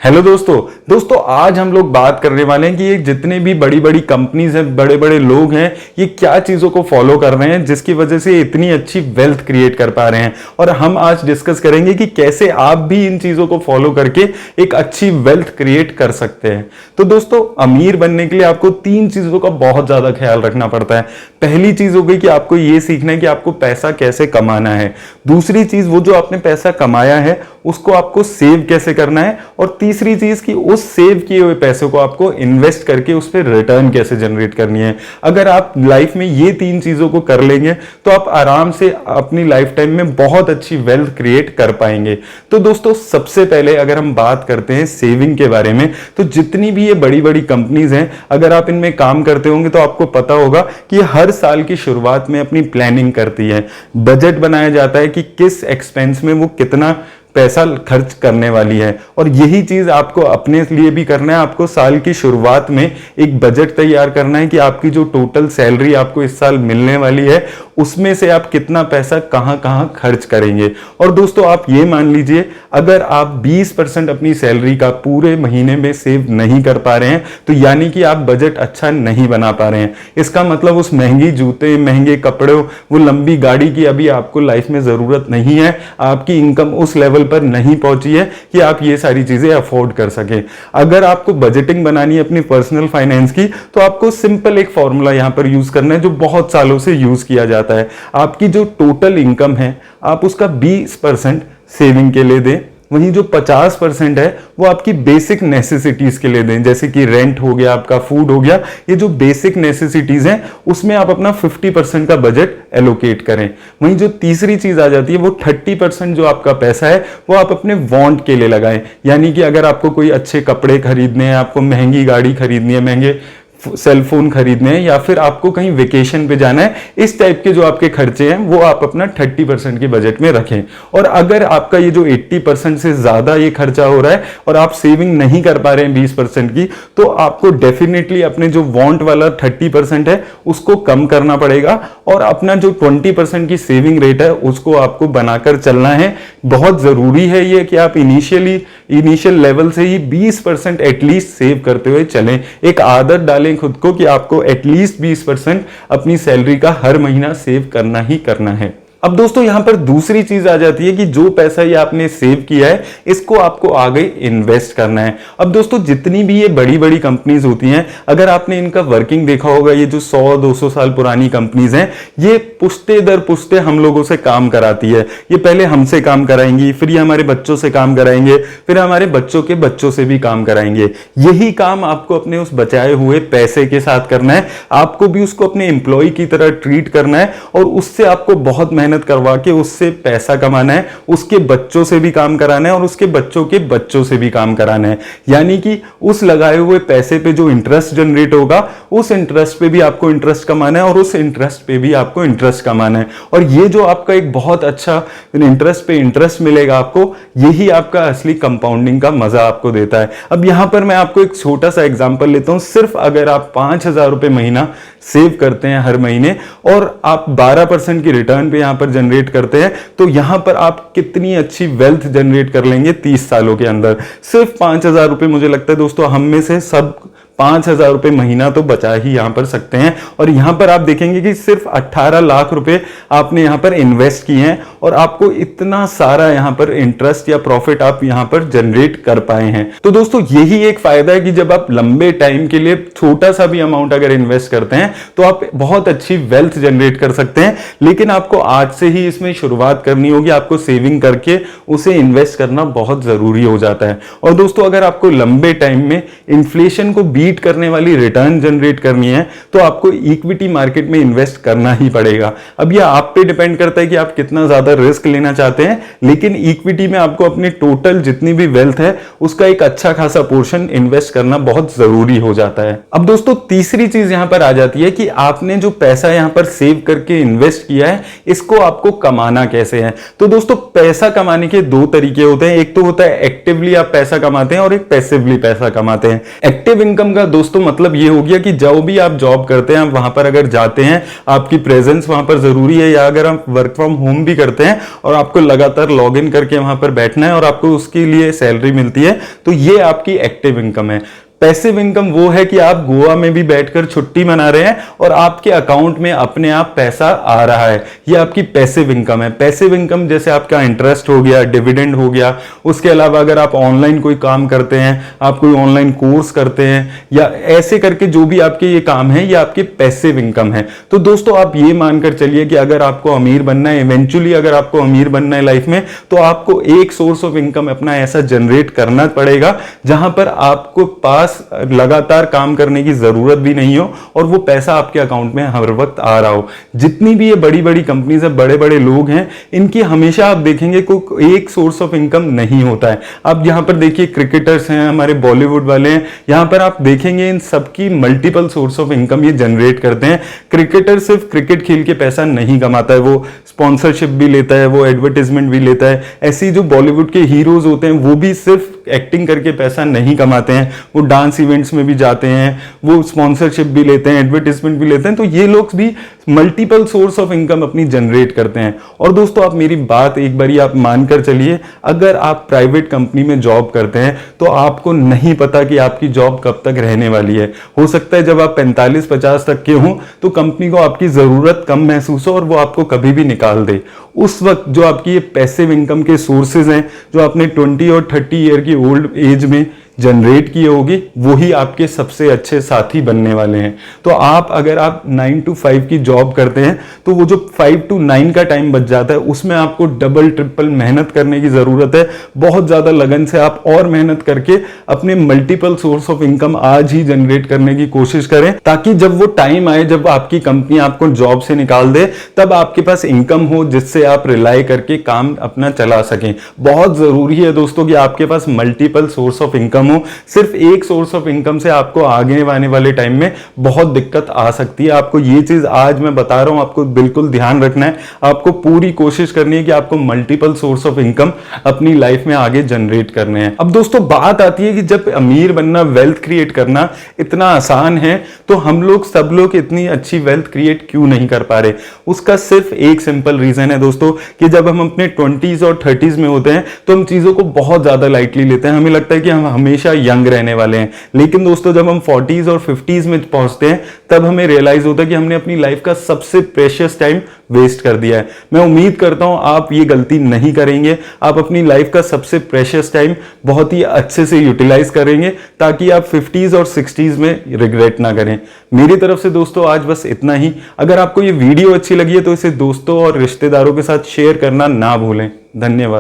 Hello दोस्तों आज हम लोग बात करने वाले हैं कि ये जितने भी बड़ी बड़ी कंपनीज हैं, बड़े बड़े लोग हैं, ये क्या चीजों को फॉलो कर रहे हैं जिसकी वजह से इतनी अच्छी वेल्थ क्रिएट कर पा रहे हैं। और हम आज डिस्कस करेंगे कि कैसे आप भी इन चीजों को फॉलो करके एक अच्छी वेल्थ क्रिएट कर सकते हैं। तो दोस्तों, अमीर बनने के लिए आपको तीन चीजों का बहुत ज्यादा ख्याल रखना पड़ता है। पहली चीज हो गई कि आपको ये सीखना है कि आपको पैसा कैसे कमाना है। दूसरी चीज, वो जो आपने पैसा कमाया है उसको आपको सेव कैसे करना है। और तीसरी चीज कि उस सेव किए हुए पैसे को आपको इन्वेस्ट करके उस पर रिटर्न कैसे जनरेट करनी है। अगर आप लाइफ में ये तीन चीजों को कर लेंगे तो आप आराम से अपनी लाइफ टाइम में बहुत अच्छी वेल्थ क्रिएट कर पाएंगे। तो दोस्तों, सबसे पहले अगर हम बात करते हैं सेविंग के बारे में, तो जितनी भी ये बड़ी बड़ी कंपनीज हैं, अगर आप इनमें काम करते होंगे तो आपको पता होगा कि हर साल की शुरुआत में अपनी प्लानिंग करती है। बजट बनाया जाता है कि किस एक्सपेंस में वो कितना पैसा खर्च करने वाली है। और यही चीज आपको अपने लिए भी करना है। आपको साल की शुरुआत में एक बजट तैयार करना है कि आपकी जो टोटल सैलरी आपको इस साल मिलने वाली है उसमें से आप कितना पैसा कहां कहां खर्च करेंगे। और दोस्तों, आप ये मान लीजिए, अगर आप 20% अपनी सैलरी का पूरे महीने में सेव नहीं कर पा रहे हैं तो यानी कि आप बजट अच्छा नहीं बना पा रहे हैं। इसका मतलब उस महंगी जूते, महंगे कपड़े, वो लंबी गाड़ी की अभी आपको लाइफ में जरूरत नहीं है। आपकी इनकम उस लेवल पर नहीं पहुंची है कि आप ये सारी चीजें अफोर्ड कर सकें। अगर आपको बजटिंग बनानी है अपनी पर्सनल फाइनेंस की, तो आपको सिंपल एक फॉर्मूला यहां पर यूज करना है जो बहुत सालों से यूज किया जाता है। आपकी जो टोटल इनकम है आप उसका 20% सेविंग के लिए दें, वहीं जो 50% है वो आपकी बेसिक नेसेसिटीज के लिए दें, जैसे कि रेंट हो गया, आपका फूड हो गया। ये जो बेसिक नेसेसिटीज हैं उसमें आप अपना 50% का बजट एलोकेट करें। वहीं जो तीसरी चीज आ जाती है, वो 30% जो आपका पैसा है वो आप अपने वांट के लिए लगाएं। यानी कि अगर आपको कोई अच्छे कपड़े खरीदने हैं, आपको महंगी गाड़ी खरीदनी है, महंगे सेलफोन खरीदने हैं, या फिर आपको कहीं वेकेशन पे जाना है, इस टाइप के जो आपके खर्चे हैं वो आप अपना 30% के बजट में रखें। और अगर आपका ये जो 80% से ज्यादा ये खर्चा हो रहा है और आप सेविंग नहीं कर पा रहे हैं 20% की, तो आपको डेफिनेटली अपने जो वांट वाला 30% है उसको कम करना पड़ेगा और अपना जो 20% की सेविंग रेट है उसको आपको बनाकर चलना है। बहुत जरूरी है ये कि आप इनिशियल लेवल से ही 20% एटलीस्ट सेव करते हुए चलें। एक आदत डालें खुद को कि आपको एटलीस्ट 20% अपनी सैलरी का हर महीना सेव करना ही करना है। अब दोस्तों, यहां पर दूसरी चीज आ जाती है कि जो पैसा ये आपने सेव किया है इसको आपको आगे इन्वेस्ट करना है। अब दोस्तों, जितनी भी ये बड़ी बड़ी कंपनीज होती हैं, अगर आपने इनका वर्किंग देखा होगा, ये जो 100-200 साल पुरानी कंपनीज हैं, ये पुश्ते दर पुश्ते हम लोगों से काम कराती है। ये पहले हमसे काम कराएंगी, फिर ये हमारे बच्चों से काम कराएंगे, फिर हमारे बच्चों के बच्चों से भी काम कराएंगे। यही काम आपको अपने उस बचाए हुए पैसे के साथ करना है। आपको भी उसको अपने एम्प्लॉय की तरह ट्रीट करना है और उससे आपको बहुत मेहनत करवा के उससे पैसा कमाना है, उसके बच्चों से भी काम कराना है और उसके बच्चों के बच्चों से भी काम कराना है। यानी कि उस लगाए हुए पैसे पे जो इंटरेस्ट जनरेट होगा, उस इंटरेस्ट पे भी आपको इंटरेस्ट कमाना है और उस इंटरेस्ट पे भी आपको इंटरेस्ट कमाना है। और ये जो आपका एक बहुत अच्छा इंटरेस्ट पे इंटरेस्ट मिलेगा आपको, यही आपका असली कंपाउंडिंग का मजा आपको देता है। अब यहां पर मैं आपको एक छोटा सा एग्जांपल लेता हूं। सिर्फ अगर आप 5,000 रुपए महीना सेव करते हैं हर महीने और आप 12% की रिटर्न पे यहां पर जनरेट करते हैं, तो यहां पर आप कितनी अच्छी वेल्थ जनरेट कर लेंगे 30 सालों के अंदर। सिर्फ 5,000 रुपए, मुझे लगता है दोस्तों हम में से सब 5,000 रुपए महीना तो बचा ही यहां पर सकते हैं। और यहां पर आप देखेंगे कि सिर्फ 18 लाख रुपए आपने यहां पर इन्वेस्ट किए हैं और आपको इतना सारा यहां पर इंटरेस्ट या प्रॉफिट आप यहां पर जनरेट कर पाए हैं। तो दोस्तों, यही एक फायदा है कि जब आप लंबे टाइम के लिए छोटा सा भी अमाउंट अगर इन्वेस्ट करते हैं तो आप बहुत अच्छी वेल्थ जनरेट कर सकते हैं। लेकिन आपको आज से ही इसमें शुरुआत करनी होगी। आपको सेविंग करके उसे इन्वेस्ट करना बहुत जरूरी हो जाता है। और दोस्तों, अगर आपको लंबे टाइम में इन्फ्लेशन को बीट करने वाली रिटर्न जनरेट करनी है तो आपको इक्विटी मार्केट में इन्वेस्ट करना ही पड़ेगा। अब यह आप पे डिपेंड करता है कि आप कितना ज्यादा रिस्क लेना चाहते हैं, लेकिन इक्विटी में आपको अपने टोटल जितनी भी वेल्थ है उसका एक अच्छा खासा पोर्शन इन्वेस्ट करना बहुत जरूरी हो जाता है। अब दोस्तों, तीसरी चीज यहां पर आ जाती है कि आपने जो पैसा यहां पर सेव करके इन्वेस्ट किया है इसको आपको कमाना कैसे है। तो दोस्तों, पैसा कमाने के दो तरीके होते हैं। एक तो होता है एक्टिवली आप पैसा कमाते हैं और एक पैसिवली पैसा कमाते हैं। एक्टिव इनकम कहूंगा दोस्तों, मतलब ये हो गया कि जो भी आप जॉब करते हैं, वहां पर अगर जाते हैं, आपकी प्रेजेंस वहां पर जरूरी है, या अगर आप वर्क फ्रॉम होम भी करते हैं और आपको लगातार लॉग इन करके वहां पर बैठना है और आपको उसके लिए सैलरी मिलती है, तो ये आपकी एक्टिव इनकम है। पैसिव इनकम वो है कि आप गोवा में भी बैठकर छुट्टी मना रहे हैं और आपके अकाउंट में अपने आप पैसा आ रहा है, ये आपकी पैसिव इनकम है। पैसिव इनकम जैसे आपका इंटरेस्ट हो गया, डिविडेंड हो गया, उसके अलावा अगर आप ऑनलाइन कोई काम करते हैं, आप कोई ऑनलाइन कोर्स करते हैं, या ऐसे करके जो भी आपके ये काम है, ये आपकी पैसिव इनकम है। तो दोस्तों आप ये मानकर चलिए कि अगर आपको अमीर बनना है, इवेंचुअली अगर आपको अमीर बनना है लाइफ में, तो आपको एक सोर्स ऑफ इनकम अपना ऐसा जनरेट करना पड़ेगा जहां पर आपको पास लगातार काम करने की जरूरत भी नहीं हो और वो पैसा आपके अकाउंट में हर वक्त आ रहा हो। जितनी भी ये बड़ी बड़ी कंपनीज है, बड़े बड़े लोग हैं, इनकी हमेशा आप देखेंगे कोई एक सोर्स ऑफ इनकम नहीं होता है। आप यहां पर देखिए क्रिकेटर्स हैं, हमारे बॉलीवुड वाले हैं, यहां पर आप देखेंगे इन सबकी मल्टीपल सोर्स ऑफ इनकम ये जनरेट करते हैं। क्रिकेटर सिर्फ क्रिकेट खेल के पैसा नहीं कमाता है, वो स्पॉन्सरशिप भी लेता है, वो एडवर्टाइजमेंट भी लेता है। ऐसी जो बॉलीवुड के हीरोज होते हैं, वो भी सिर्फ एक्टिंग करके पैसा नहीं कमाते हैं, वो डांस इवेंट्स में भी जाते हैं, वो स्पॉन्सरशिप भी लेते हैं, एडवर्टाइजमेंट भी लेते हैं। तो ये लोग भी मल्टीपल सोर्स ऑफ इनकम अपनी जनरेट करते हैं। और दोस्तों आप मेरी बात एक बारी आप मानकर चलिए, अगर आप प्राइवेट कंपनी में जॉब करते हैं तो आपको नहीं पता कि आपकी जॉब कब तक रहने वाली है। हो सकता है जब आप 45-50 तक के हों तो कंपनी को आपकी जरूरत कम महसूस हो और वो आपको कभी भी निकाल दे। उस वक्त जो आपकी ये पैसिव इनकम के सोर्सेज हैं, जो आपने 20 और 30 ईयर की ओल्ड एज में जनरेट किए होगी, वही आपके सबसे अच्छे साथी बनने वाले हैं। तो आप अगर आप 9 to 5 की जॉब करते हैं तो वो जो 5 to 9 का टाइम बच जाता है, उसमें आपको डबल ट्रिपल मेहनत करने की जरूरत है। बहुत ज्यादा लगन से आप और मेहनत करके अपने मल्टीपल सोर्स ऑफ इनकम आज ही जनरेट करने की कोशिश करें, ताकि जब वो टाइम आए जब आपकी कंपनी आपको जॉब से निकाल दे, तब आपके पास इनकम हो जिससे आप रिलाई करके काम अपना चला सकें। बहुत जरूरी है दोस्तों कि आपके पास मल्टीपल सोर्स ऑफ इनकम हो। सिर्फ एक सोर्स ऑफ इनकम से आपको आगे आने वाले टाइम में बहुत दिक्कत आ सकती है। आपको ये चीज आज मैं बता रहा हूं, आपको बिल्कुल ध्यान रखना है। आपको पूरी कोशिश करनी है कि आपको मल्टीपल सोर्स ऑफ इनकम अपनी लाइफ में आगे जनरेट करने हैं। अब दोस्तों बात आती है कि जब अमीर बनना, वेल्थ क्रिएट करना इतना आसान है, तो हम लोग सब लोग इतनी अच्छी वेल्थ क्रिएट क्यों नहीं कर पा रहे? उसका सिर्फ एक सिंपल रीजन है दोस्तों, कि जब हम अपने 20s और 30s में होते हैं तो हम चीजों को बहुत ज्यादा लाइटली लेते हैं। हमें लगता है कि हम हमेशा यंग रहने वाले हैं, लेकिन दोस्तों जब हम 40s और 50s में पहुंचते हैं तब हमें रियलाइज होता है कि हमने अपनी लाइफ का सबसे प्रेशियस टाइम वेस्ट कर दिया है। मैं उम्मीद करता हूं आप ये गलती नहीं करेंगे। आप अपनी लाइफ का सबसे प्रेशियस टाइम बहुत ही अच्छे से यूटिलाइज करेंगे, ताकि आप 50s और 60s में रिग्रेट ना करें। मेरी तरफ से दोस्तों आज बस इतना ही। अगर आपको ये वीडियो अच्छी लगी है तो इसे दोस्तों और रिश्तेदारों के साथ शेयर करना ना भूलें। धन्यवाद।